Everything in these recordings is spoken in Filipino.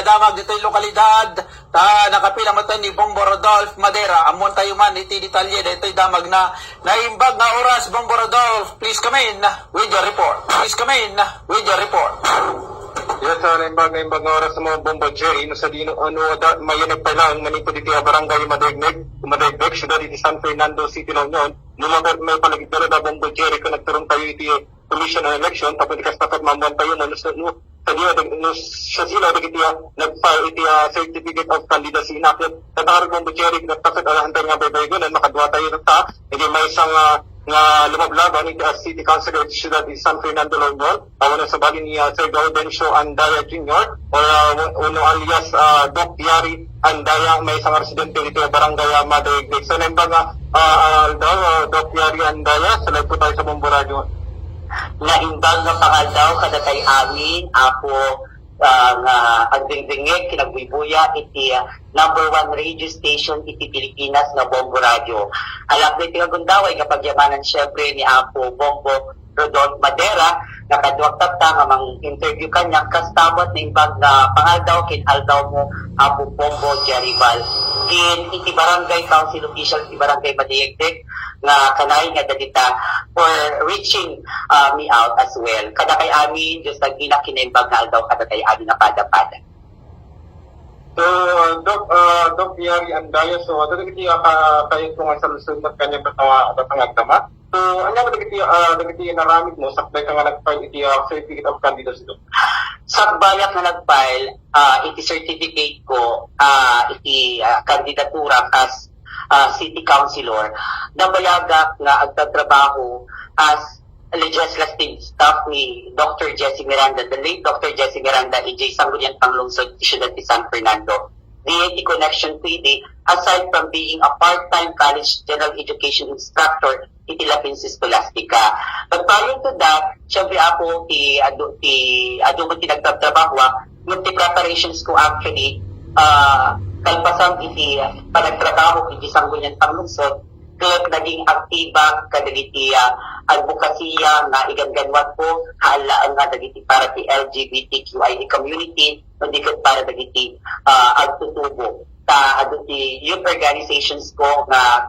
damag dito'y lokalidad ta nakapilang mata ni Bombo Rodolph Madera amon tayo man iti detalye dito'y damag na naimbag na oras. Bombo Rodolph, please come in with your report. Please come in with your report. Yes, naimbag na oras sa mga Bombo Jerry no sa dino mayanag pa lang manito dito barangay Madaignig syudad iti San Fernando City lang noon nulagot may palagigdala na Bombo Jerry kung nagkaroon tayo iti commission on election tapos ikastapat mamuan tayo no sa diyo siya sila iti nag-file iti certificate of candidacy inakit sa tarag Bombo Jerry nagtapat alahantar nga baybaygonan makadwa tayo ng ta hindi may isang nga lumablaban iti City Councilor iti syudad iti San Fernando London awan sa bagay ni Sir Gaudencio Andaya Jr. or uno alias Doc Yari Andaya may isang residente dito barangay Madaignig. So naimbag Doc Yari Andaya salay po tayo sa Bombo Radio. Naimbag nga pangal daw kada kay amin ako nga agdingdingig kinagbubuya iti number 1 radio station iti Pilipinas nga Bombo Radio. Alak na iti agundaway kapag yamanan syempre ni Apo Bombo Rodolph Madera nakaduwag tapta nga mang interview kanya kastabot na imbag na pangal daw kinal daw mo Apo Bombo Jaribal in iti barangay council official iti barangay Madaigdig nga kanay nga dadita for reaching me out as well. Kada kay amin, Diyos nagina kinaimbag na daw kada kay amin na pada-pada. So, Doc Yari Andaya, so, dagiti kayo kung sa lusod at kanyang batangagdama. So, ano ba dagiti naramid mo, sakbay ka nga nag-file iti certificate of candidacy do? Sakbayak na nag-file, iti certificate ko, iti kandidatura as city councilor, nabayagak nga agtatrabaho as legislative staff ni Dr. Jessie Miranda, the late Dr. Jessie Miranda, EJ Sangguniang Panglungsod, Ciudad de San Fernando. The connection PD, aside from being a part-time college general education instructor, iti Lapinsi Scholastica. But prior to that, syempre ako, ado mo tinagtatrabaho, yung preparations ko actually, kalpasang iti panagtrabaho iti Sangguniang Panglungsod kaya naging aktiba kadagiti advokasya nga iganganwat po halaan nga dagiti para ti LGBTQIA community kundi para dagiti agtutubo ta adti youth organizations ko nga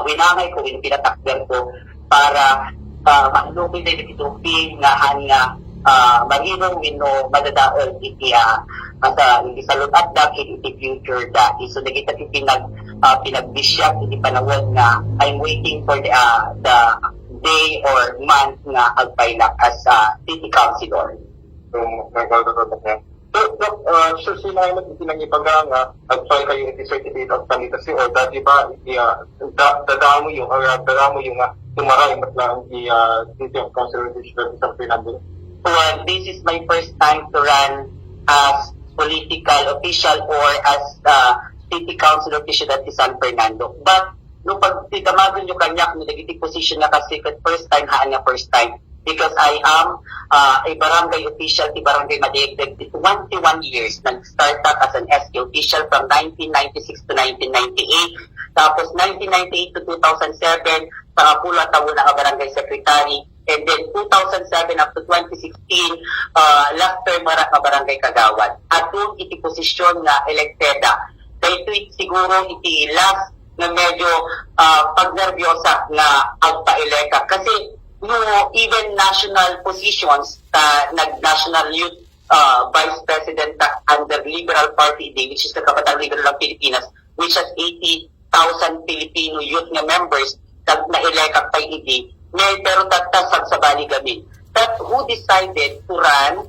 winangay ko pinatakder ko para mahlupin na iti tuping nga hanga mahinong wino madadaol iti hindi salud at dakit iti future dati. So nagita ti pinagbisyak iti panawon nga I'm waiting for the day or month nga agpailak as city councilor. So, nagkakaroon niya. So, sino ay itinangipaga nga agfile kayo iti certificate of candidacy or dati ba dadamo yung tumaray matlang iti city of councilor iti San Fernando? Well, this is my first time to run as political official or as city council official at San Fernando. But, nung pagtitamagan nyo kanya, kung nagiging position na kasi first time, haan nga first time. Because I am a barangay official, di barangay Madaigdig, 21 years. Nag-start up as an SK official from 1996 to 1998. Tapos 1998 to 2007, sa pula taon na barangay secretary. And then 2007 up to 2016, last term mara ka barangay Kagawad. At doon iti posisyon nga electeda. Dahil ito siguro iti last na medyo pagnervyosa na agpa-eleka. Kasi even national positions, nag-national youth vice president under Liberal Party Day, which is the Kabataan Liberal ng Pilipinas, which has 80,000 Filipino youth nga members na-eleka kay ID. May pero tatasag sa baligamin. But who decided to run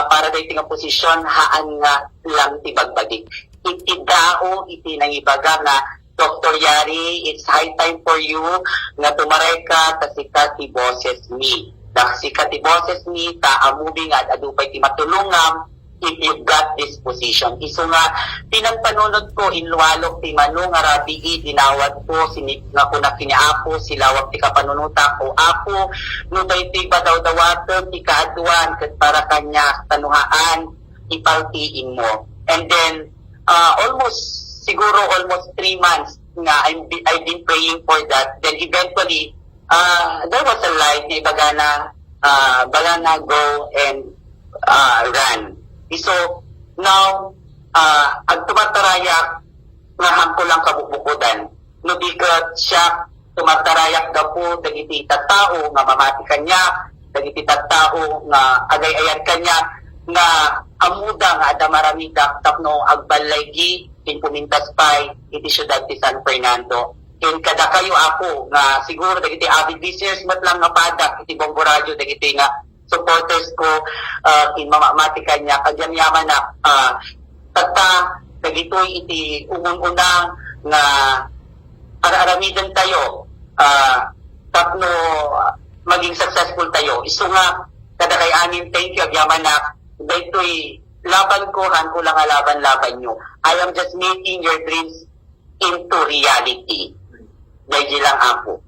para dating ang posisyon haan nga lang tibagbagig. Itidao, itinangibaga na Dr. Yari, it's high time for you na tumaray ka kasi ka ti boses mi. Kasi ka ti boses mi, moving at adupay ti matulungam if you've got this position. Iso nga, pinagpanunod ko in luwalok ti Manong Arabii, dinawat ko, nga ko na kiniapo, silawak ti kapanunuta ko, apo, nutay ti padaw-dawaton, ti kaaduan, kat para kanya tanuhaan, ipaltiin mo. And then, almost 3 months nga I've been praying for that. Then eventually, there was a light na ibagana, balana go and run. So, Now, ang tumatarayak nga hangko lang kabubukodan. No bigat siya tumatarayak daw po dagiti tattao nga mamati kanya, dagiti tattao nga agay-ayat kanya nga amuda nga ada maramida tapno agbalaygi in pumintas pay iti syudad ti San Fernando. Ken kada kayo ako nga siguro dagiti avid listeners mat lang nga padak iti Bongo Radio dagiti nga supporters ko in mamamati kanya kadyang yaman na tata dagitoy iti unang-unang nga aramidan tayo tapno maging successful tayo. Iso nga kada kay anin thank you agyaman na daytoy laban ko han ko lang laban nyo. I am just making your dreams into reality. Dahil lang ako.